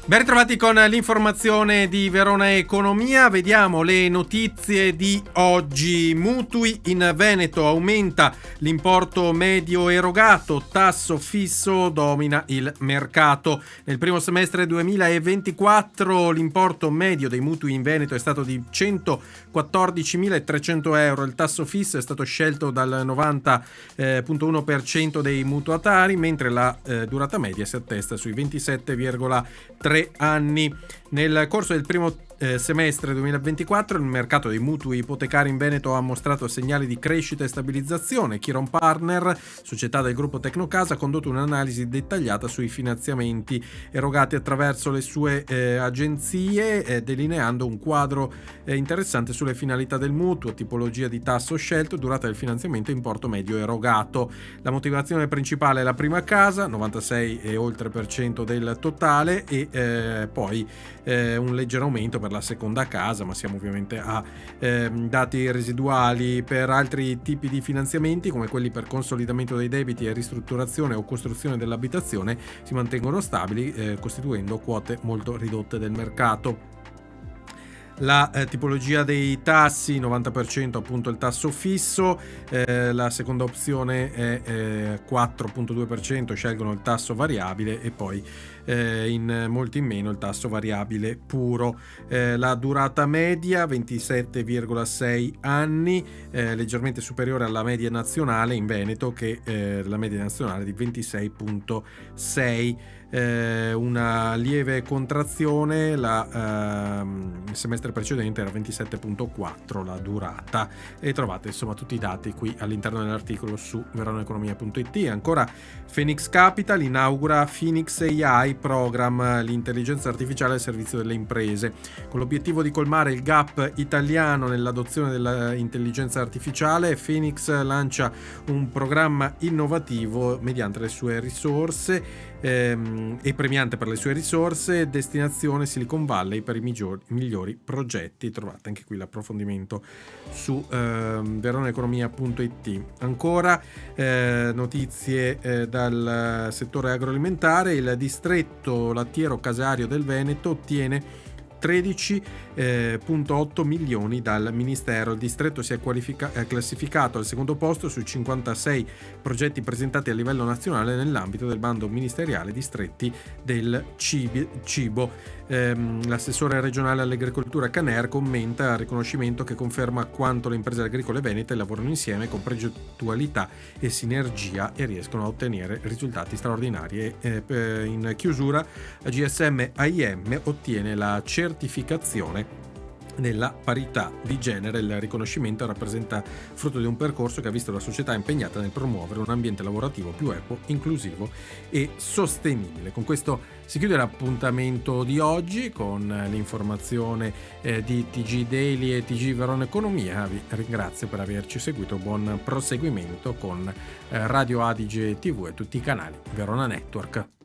Ben ritrovati con l'informazione di Verona Economia. Vediamo le notizie di oggi. Mutui in Veneto, aumenta l'importo medio erogato, tasso fisso domina il mercato. Nel primo semestre 2024 l'importo medio dei mutui in Veneto è stato di 114.300 euro. Il tasso fisso è stato scelto dal 90,1% dei mutuatari, mentre la durata media si attesta sui 27,3 anni. Nel corso del primo semestre 2024 il mercato dei mutui ipotecari in Veneto ha mostrato segnali di crescita e stabilizzazione. Chiron Partner, società del gruppo Tecnocasa, ha condotto un'analisi dettagliata sui finanziamenti erogati attraverso le sue agenzie, delineando un quadro interessante sulle finalità del mutuo, tipologia di tasso scelto, durata del finanziamento e importo medio erogato. La motivazione principale è la prima casa, 96 e oltre per cento del totale, e poi un leggero aumento per la seconda casa, ma siamo ovviamente a dati residuali. Per altri tipi di finanziamenti, come quelli per consolidamento dei debiti e ristrutturazione o costruzione dell'abitazione, si mantengono stabili, costituendo quote molto ridotte del mercato. La tipologia dei tassi, 90% appunto il tasso fisso, la seconda opzione è 4,2%, scelgono il tasso variabile, e poi in molti in meno il tasso variabile puro. La durata media 27,6 anni, leggermente superiore alla media nazionale in Veneto, che la media nazionale di 26,6. Una lieve contrazione, il semestre precedente era 27,4 la durata, e trovate insomma tutti i dati qui all'interno dell'articolo su veronaeconomia.it. Ancora, Phoenix Capital inaugura Phoenix AI Program, l'intelligenza artificiale al servizio delle imprese, con l'obiettivo di colmare il gap italiano nell'adozione dell'intelligenza artificiale. Phoenix lancia un programma innovativo mediante le sue risorse e premiante per le sue risorse, destinazione Silicon Valley per i migliori progetti. Trovate anche qui l'approfondimento su veronaeconomia.it. Ancora notizie dal settore agroalimentare. Il distretto lattiero caseario del Veneto ottiene 13,8 milioni dal Ministero. Il distretto si è classificato al secondo posto sui 56 progetti presentati a livello nazionale nell'ambito del bando ministeriale Distretti del Cibo. L'assessore regionale all'agricoltura Caner commenta il riconoscimento che conferma quanto le imprese agricole venete lavorano insieme con progettualità e sinergia e riescono a ottenere risultati straordinari. In chiusura, la GSM AIM ottiene la certificazione nella parità di genere. Il riconoscimento rappresenta frutto di un percorso che ha visto la società impegnata nel promuovere un ambiente lavorativo più equo, inclusivo e sostenibile. Con questo si chiude l'appuntamento di oggi con l'informazione di TG Daily e TG Verona Economia. Vi ringrazio per averci seguito, buon proseguimento con Radio Adige TV e tutti i canali Verona Network.